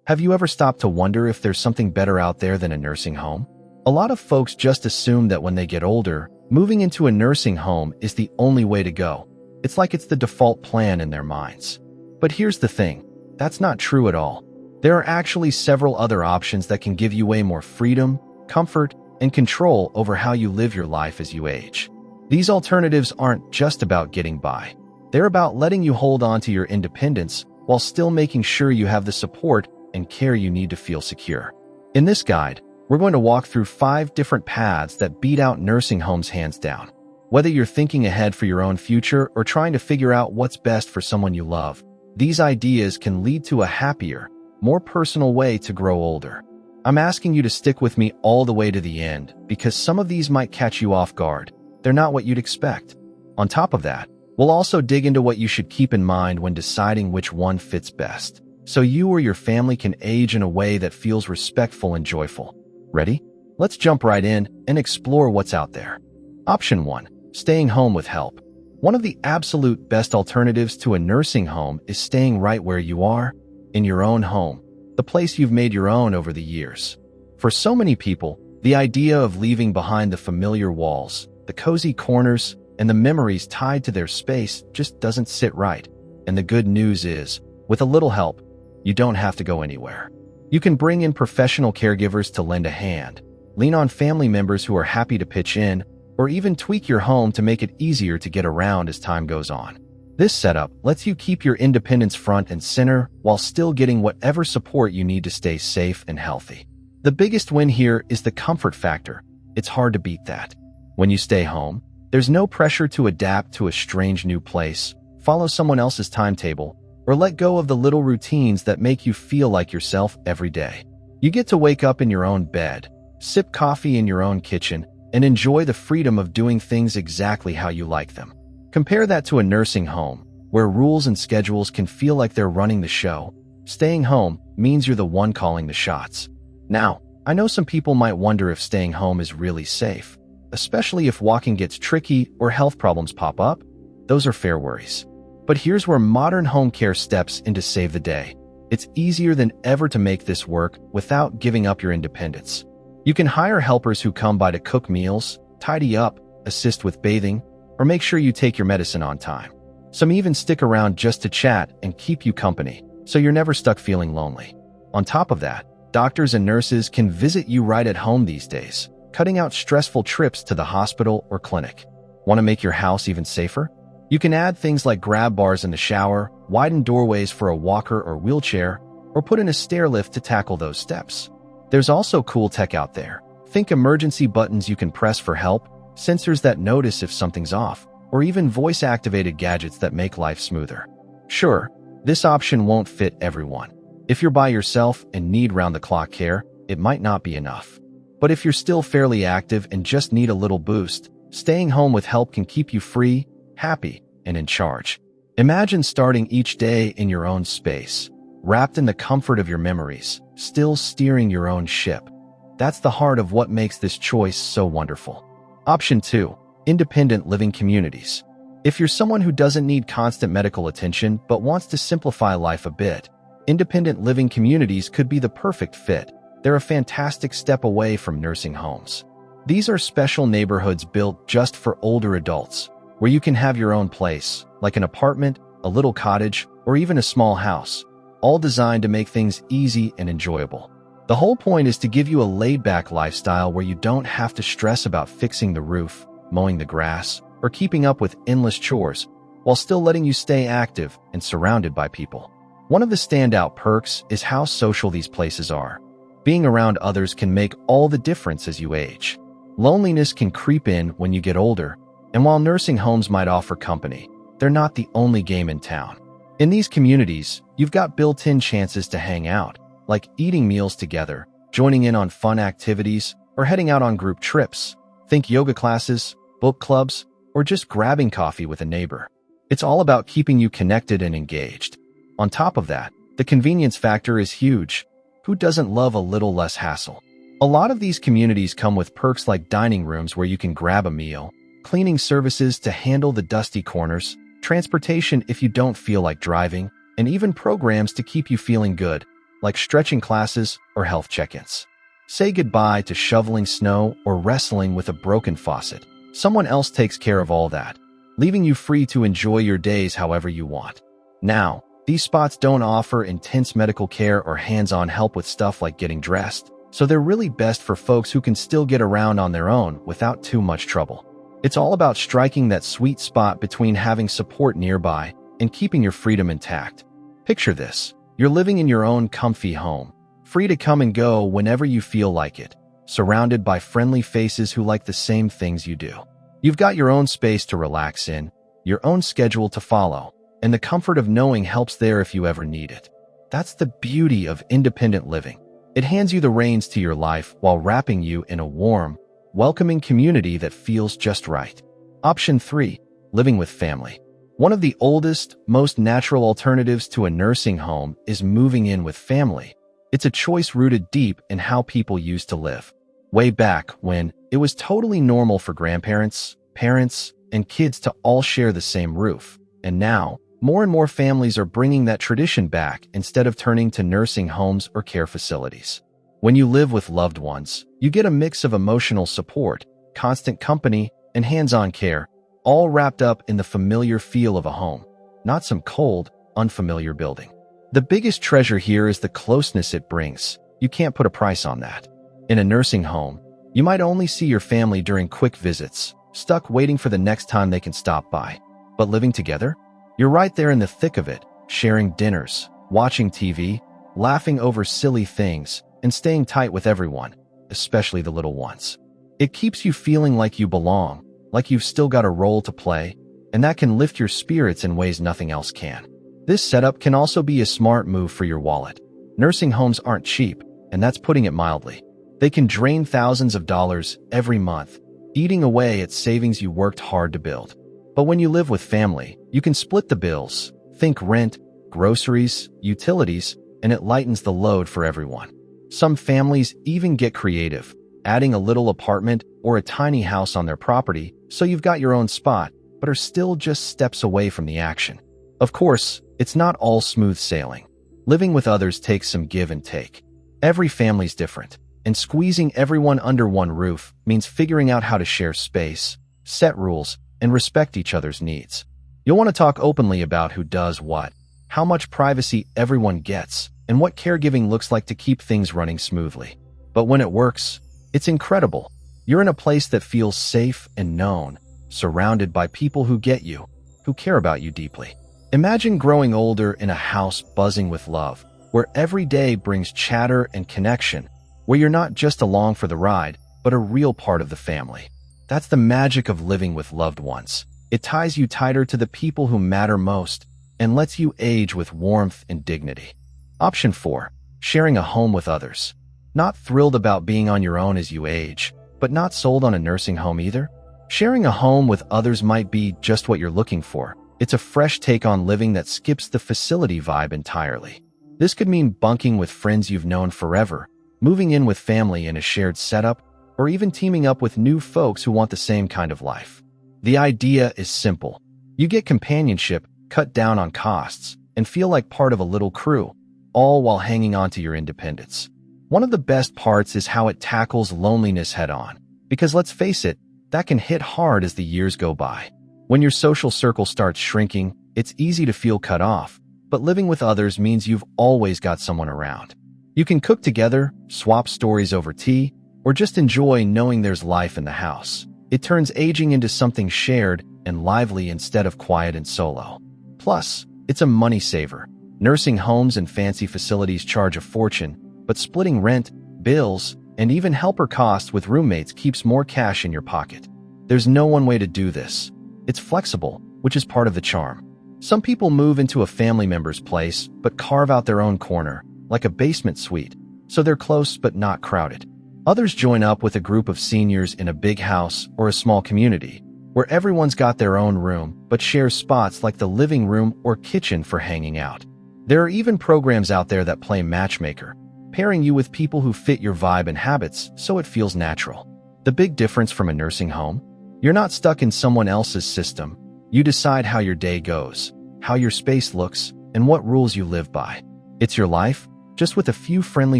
Have you ever stopped to wonder if there's something better out there than a nursing home? A lot of folks just assume that when they get older, moving into a nursing home is the only way to go. It's like it's the default plan in their minds. But here's the thing, that's not true at all. There are actually several other options that can give you way more freedom, comfort, and control over how you live your life as you age. These alternatives aren't just about getting by. They're about letting you hold on to your independence while still making sure you have the support and care you need to feel secure. In this guide, we're going to walk through 5 different paths that beat out nursing homes hands down. Whether you're thinking ahead for your own future or trying to figure out what's best for someone you love, these ideas can lead to a happier, more personal way to grow older. I'm asking you to stick with me all the way to the end because some of these might catch you off guard. They're not what you'd expect. On top of that, we'll also dig into what you should keep in mind when deciding which one fits best, so you or your family can age in a way that feels respectful and joyful. Ready? Let's jump right in and explore what's out there. Option 1. Staying home with help. One of the absolute best alternatives to a nursing home is staying right where you are, in your own home, the place you've made your own over the years. For so many people, the idea of leaving behind the familiar walls, the cozy corners, and the memories tied to their space just doesn't sit right. And the good news is, with a little help, you don't have to go anywhere. You can bring in professional caregivers to lend a hand, lean on family members who are happy to pitch in, or even tweak your home to make it easier to get around as time goes on. This setup lets you keep your independence front and center while still getting whatever support you need to stay safe and healthy. The biggest win here is the comfort factor. It's hard to beat that. When you stay home, there's no pressure to adapt to a strange new place, follow someone else's timetable, or let go of the little routines that make you feel like yourself every day. You get to wake up in your own bed, sip coffee in your own kitchen, and enjoy the freedom of doing things exactly how you like them. Compare that to a nursing home, where rules and schedules can feel like they're running the show. Staying home means you're the one calling the shots. Now, I know some people might wonder if staying home is really safe, especially if walking gets tricky or health problems pop up. Those are fair worries. But here's where modern home care steps in to save the day. It's easier than ever to make this work without giving up your independence. You can hire helpers who come by to cook meals, tidy up, assist with bathing, or make sure you take your medicine on time. Some even stick around just to chat and keep you company, so you're never stuck feeling lonely. On top of that, doctors and nurses can visit you right at home these days, cutting out stressful trips to the hospital or clinic. Want to make your house even safer? You can add things like grab bars in the shower, widen doorways for a walker or wheelchair, or put in a stair lift to tackle those steps. There's also cool tech out there. Think emergency buttons you can press for help, sensors that notice if something's off, or even voice-activated gadgets that make life smoother. Sure, this option won't fit everyone. If you're by yourself and need round-the-clock care, it might not be enough. But if you're still fairly active and just need a little boost, staying home with help can keep you free, happy, and in charge. Imagine starting each day in your own space, wrapped in the comfort of your memories, still steering your own ship. That's the heart of what makes this choice so wonderful. Option 2. Independent living communities. If you're someone who doesn't need constant medical attention but wants to simplify life a bit, independent living communities could be the perfect fit. They're a fantastic step away from nursing homes. These are special neighborhoods built just for older adults, where you can have your own place, like an apartment, a little cottage, or even a small house, all designed to make things easy and enjoyable. The whole point is to give you a laid-back lifestyle where you don't have to stress about fixing the roof, mowing the grass, or keeping up with endless chores, while still letting you stay active and surrounded by people. One of the standout perks is how social these places are. Being around others can make all the difference as you age. Loneliness can creep in when you get older, and while nursing homes might offer company, they're not the only game in town. In these communities, you've got built-in chances to hang out, like eating meals together, joining in on fun activities, or heading out on group trips. Think yoga classes, book clubs, or just grabbing coffee with a neighbor. It's all about keeping you connected and engaged. On top of that, the convenience factor is huge. Who doesn't love a little less hassle? A lot of these communities come with perks like dining rooms where you can grab a meal, cleaning services to handle the dusty corners, transportation if you don't feel like driving, and even programs to keep you feeling good, like stretching classes or health check-ins. Say goodbye to shoveling snow or wrestling with a broken faucet. Someone else takes care of all that, leaving you free to enjoy your days however you want. Now, these spots don't offer intense medical care or hands-on help with stuff like getting dressed, so they're really best for folks who can still get around on their own without too much trouble. It's all about striking that sweet spot between having support nearby and keeping your freedom intact. Picture this. You're living in your own comfy home, free to come and go whenever you feel like it, surrounded by friendly faces who like the same things you do. You've got your own space to relax in, your own schedule to follow, and the comfort of knowing help's there if you ever need it. That's the beauty of independent living. It hands you the reins to your life while wrapping you in a warm, welcoming community that feels just right. Option 3. Living with family. One of the oldest, most natural alternatives to a nursing home is moving in with family. It's a choice rooted deep in how people used to live. Way back when it was totally normal for grandparents, parents, and kids to all share the same roof. And now, more and more families are bringing that tradition back instead of turning to nursing homes or care facilities. When you live with loved ones, you get a mix of emotional support, constant company, and hands-on care, all wrapped up in the familiar feel of a home, not some cold, unfamiliar building. The biggest treasure here is the closeness it brings. You can't put a price on that. In a nursing home, you might only see your family during quick visits, stuck waiting for the next time they can stop by. But living together? You're right there in the thick of it, sharing dinners, watching TV, laughing over silly things, and staying tight with everyone, especially the little ones. It keeps you feeling like you belong, like you've still got a role to play, and that can lift your spirits in ways nothing else can. This setup can also be a smart move for your wallet. Nursing homes aren't cheap, and that's putting it mildly. They can drain thousands of dollars every month, eating away at savings you worked hard to build. But when you live with family, you can split the bills. Think rent, groceries, utilities, and it lightens the load for everyone. Some families even get creative, adding a little apartment or a tiny house on their property so you've got your own spot, but are still just steps away from the action. Of course, it's not all smooth sailing. Living with others takes some give and take. Every family's different, and squeezing everyone under one roof means figuring out how to share space, set rules, and respect each other's needs. You'll want to talk openly about who does what, how much privacy everyone gets, and what caregiving looks like to keep things running smoothly. But when it works, it's incredible. You're in a place that feels safe and known, surrounded by people who get you, who care about you deeply. Imagine growing older in a house buzzing with love, where every day brings chatter and connection, where you're not just along for the ride, but a real part of the family. That's the magic of living with loved ones. It ties you tighter to the people who matter most and lets you age with warmth and dignity. Option 4. Sharing a home with others. Not thrilled about being on your own as you age, but not sold on a nursing home either? Sharing a home with others might be just what you're looking for. It's a fresh take on living that skips the facility vibe entirely. This could mean bunking with friends you've known forever, moving in with family in a shared setup, or even teaming up with new folks who want the same kind of life. The idea is simple. You get companionship, cut down on costs, and feel like part of a little crew, all while hanging on to your independence. One of the best parts is how it tackles loneliness head-on, because let's face it, that can hit hard as the years go by. When your social circle starts shrinking, it's easy to feel cut off, but living with others means you've always got someone around. You can cook together, swap stories over tea, or just enjoy knowing there's life in the house. It turns aging into something shared and lively instead of quiet and solo. Plus, it's a money saver. Nursing homes and fancy facilities charge a fortune, but splitting rent, bills, and even helper costs with roommates keeps more cash in your pocket. There's no one way to do this. It's flexible, which is part of the charm. Some people move into a family member's place, but carve out their own corner, like a basement suite, so they're close but not crowded. Others join up with a group of seniors in a big house or a small community, where everyone's got their own room but shares spots like the living room or kitchen for hanging out. There are even programs out there that play matchmaker, pairing you with people who fit your vibe and habits so it feels natural. The big difference from a nursing home? You're not stuck in someone else's system. You decide how your day goes, how your space looks, and what rules you live by. It's your life, just with a few friendly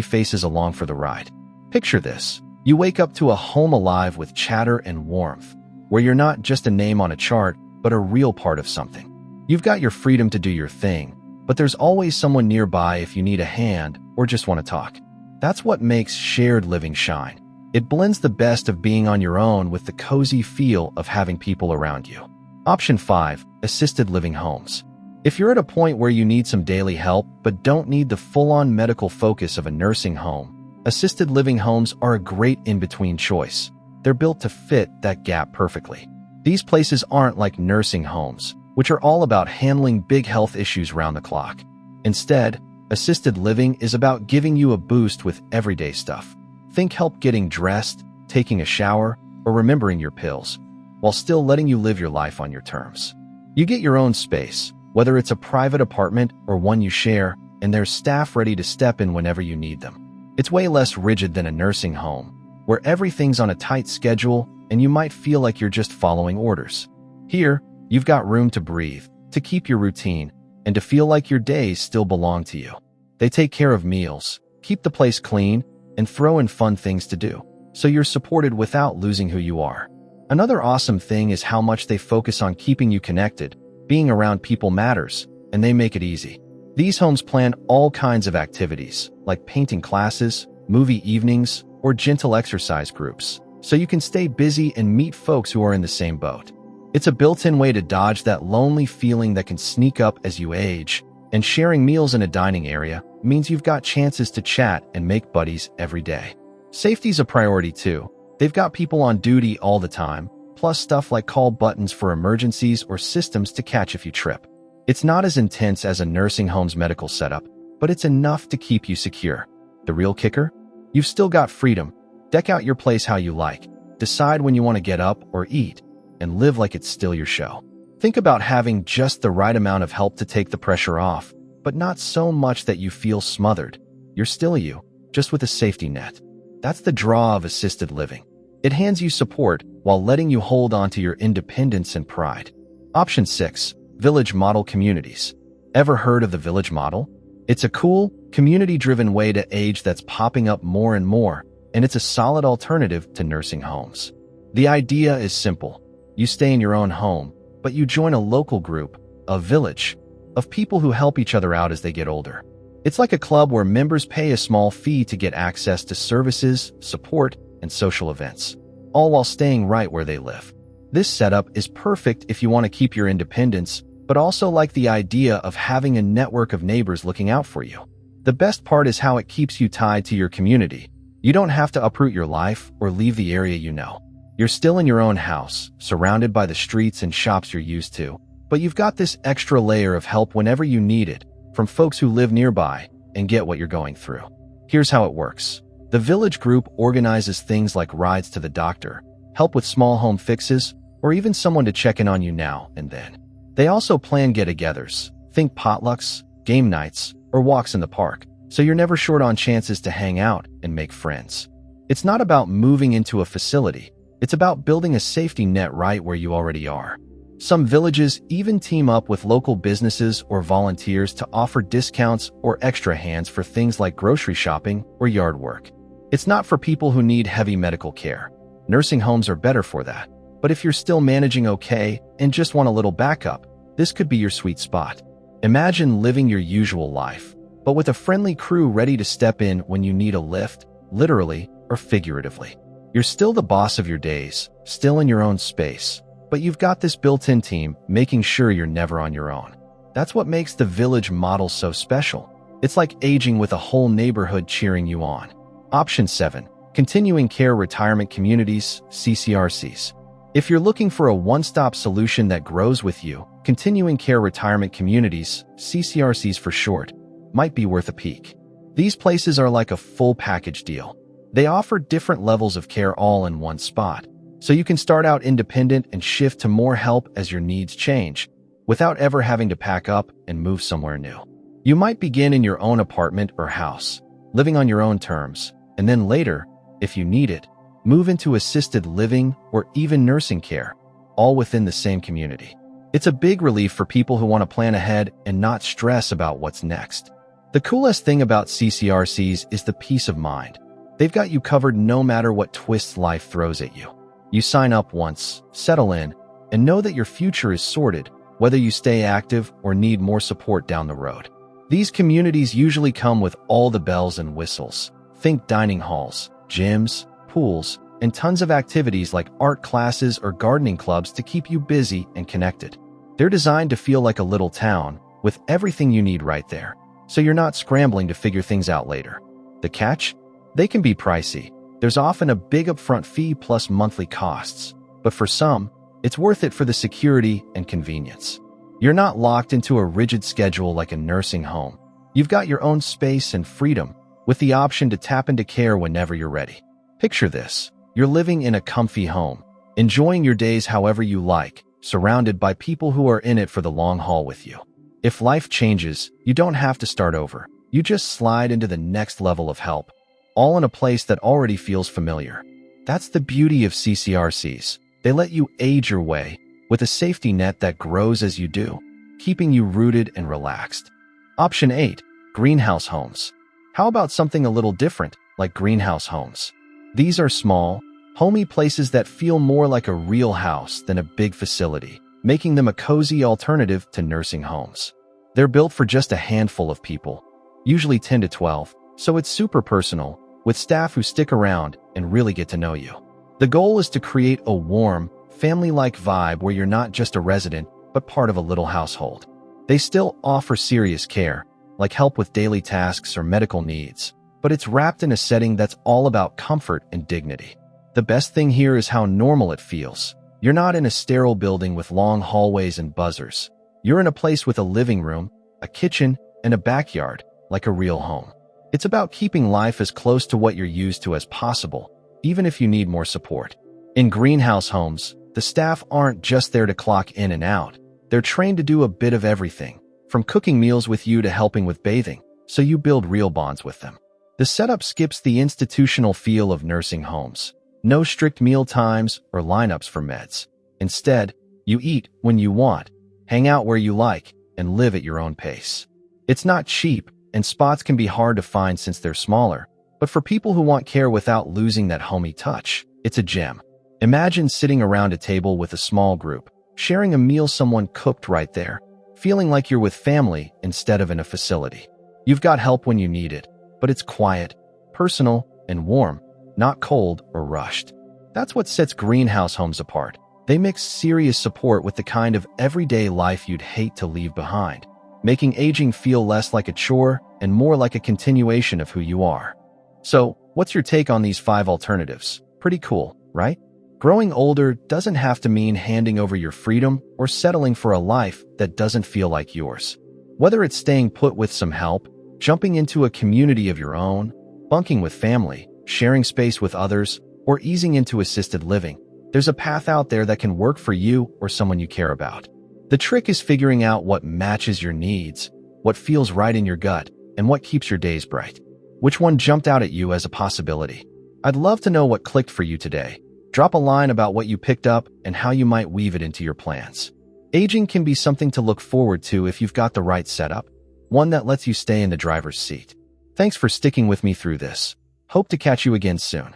faces along for the ride. Picture this. You wake up to a home alive with chatter and warmth, where you're not just a name on a chart, but a real part of something. You've got your freedom to do your thing, but there's always someone nearby if you need a hand or just want to talk. That's what makes shared living shine. It blends the best of being on your own with the cozy feel of having people around you. Option 5. Assisted living homes. If you're at a point where you need some daily help but don't need the full-on medical focus of a nursing home, assisted living homes are a great in-between choice. They're built to fit that gap perfectly. These places aren't like nursing homes, which are all about handling big health issues round the clock. Instead, assisted living is about giving you a boost with everyday stuff. Think help getting dressed, taking a shower, or remembering your pills, while still letting you live your life on your terms. You get your own space, whether it's a private apartment or one you share, and there's staff ready to step in whenever you need them. It's way less rigid than a nursing home, where everything's on a tight schedule and you might feel like you're just following orders. Here, you've got room to breathe, to keep your routine, and to feel like your days still belong to you. They take care of meals, keep the place clean, and throw in fun things to do, so you're supported without losing who you are. Another awesome thing is how much they focus on keeping you connected. Being around people matters, and they make it easy. These homes plan all kinds of activities, like painting classes, movie evenings, or gentle exercise groups, so you can stay busy and meet folks who are in the same boat. It's a built-in way to dodge that lonely feeling that can sneak up as you age, and sharing meals in a dining area means you've got chances to chat and make buddies every day. Safety's a priority too. They've got people on duty all the time, plus stuff like call buttons for emergencies or systems to catch if you trip. It's not as intense as a nursing home's medical setup, but it's enough to keep you secure. The real kicker? You've still got freedom. Deck out your place how you like. Decide when you want to get up or eat, and live like it's still your show. Think about having just the right amount of help to take the pressure off, but not so much that you feel smothered. You're still you, just with a safety net. That's the draw of assisted living. It hands you support while letting you hold on to your independence and pride. Option 6. Village model communities. Ever heard of the village model? It's a cool, community-driven way to age that's popping up more and more, and it's a solid alternative to nursing homes. The idea is simple. You stay in your own home, but you join a local group, a village, of people who help each other out as they get older. It's like a club where members pay a small fee to get access to services, support, and social events, all while staying right where they live. This setup is perfect if you want to keep your independence, but also like the idea of having a network of neighbors looking out for you. The best part is how it keeps you tied to your community. You don't have to uproot your life or leave the area you know. You're still in your own house, surrounded by the streets and shops you're used to, but you've got this extra layer of help whenever you need it, from folks who live nearby and get what you're going through. Here's how it works. The village group organizes things like rides to the doctor, help with small home fixes, or even someone to check in on you now and then. They also plan get-togethers, think potlucks, game nights, or walks in the park, so you're never short on chances to hang out and make friends. It's not about moving into a facility. It's about building a safety net right where you already are. Some villages even team up with local businesses or volunteers to offer discounts or extra hands for things like grocery shopping or yard work. It's not for people who need heavy medical care. Nursing homes are better for that. But if you're still managing okay and just want a little backup, this could be your sweet spot. Imagine living your usual life, but with a friendly crew ready to step in when you need a lift, literally or figuratively. You're still the boss of your days, still in your own space, but you've got this built-in team making sure you're never on your own. That's what makes the village model so special. It's like aging with a whole neighborhood cheering you on. Option 7. Continuing Care Retirement Communities, CCRCs. If you're looking for a one-stop solution that grows with you, Continuing Care Retirement Communities, CCRCs for short, might be worth a peek. These places are like a full package deal. They offer different levels of care all in one spot, so you can start out independent and shift to more help as your needs change, without ever having to pack up and move somewhere new. You might begin in your own apartment or house, living on your own terms, and then later, if you need it, move into assisted living or even nursing care, all within the same community. It's a big relief for people who want to plan ahead and not stress about what's next. The coolest thing about CCRCs is the peace of mind. They've got you covered no matter what twists life throws at you. You sign up once, settle in, and know that your future is sorted, whether you stay active or need more support down the road. These communities usually come with all the bells and whistles. Think dining halls, gyms, pools, and tons of activities like art classes or gardening clubs to keep you busy and connected. They're designed to feel like a little town, with everything you need right there, so you're not scrambling to figure things out later. The catch? They can be pricey. There's often a big upfront fee plus monthly costs, but for some, it's worth it for the security and convenience. You're not locked into a rigid schedule like a nursing home. You've got your own space and freedom, with the option to tap into care whenever you're ready. Picture this. You're living in a comfy home, enjoying your days however you like, surrounded by people who are in it for the long haul with you. If life changes, you don't have to start over. You just slide into the next level of help, all in a place that already feels familiar. That's the beauty of CCRCs. They let you age your way, with a safety net that grows as you do, keeping you rooted and relaxed. Option 8. Greenhouse homes. How about something a little different, like greenhouse homes? These are small, homey places that feel more like a real house than a big facility, making them a cozy alternative to nursing homes. They're built for just a handful of people, usually 10 to 12, so it's super personal, with staff who stick around and really get to know you. The goal is to create a warm, family-like vibe where you're not just a resident, but part of a little household. They still offer serious care, like help with daily tasks or medical needs, but it's wrapped in a setting that's all about comfort and dignity. The best thing here is how normal it feels. You're not in a sterile building with long hallways and buzzers. You're in a place with a living room, a kitchen, and a backyard, like a real home. It's about keeping life as close to what you're used to as possible, even if you need more support. In greenhouse homes, the staff aren't just there to clock in and out. They're trained to do a bit of everything, from cooking meals with you to helping with bathing, so you build real bonds with them. The setup skips the institutional feel of nursing homes. No strict meal times or lineups for meds. Instead, you eat when you want, hang out where you like, and live at your own pace. It's not cheap, and spots can be hard to find since they're smaller, but for people who want care without losing that homey touch, it's a gem. Imagine sitting around a table with a small group, sharing a meal someone cooked right there, feeling like you're with family instead of in a facility. You've got help when you need it, but it's quiet, personal, and warm, not cold or rushed. That's what sets greenhouse homes apart. They mix serious support with the kind of everyday life you'd hate to leave behind, making aging feel less like a chore and more like a continuation of who you are. So, what's your take on these 5 alternatives? Pretty cool, right? Growing older doesn't have to mean handing over your freedom or settling for a life that doesn't feel like yours. Whether it's staying put with some help, jumping into a community of your own, bunking with family, sharing space with others, or easing into assisted living, there's a path out there that can work for you or someone you care about. The trick is figuring out what matches your needs, what feels right in your gut, and what keeps your days bright. Which one jumped out at you as a possibility? I'd love to know what clicked for you today. Drop a line about what you picked up and how you might weave it into your plans. Aging can be something to look forward to if you've got the right setup, one that lets you stay in the driver's seat. Thanks for sticking with me through this. Hope to catch you again soon.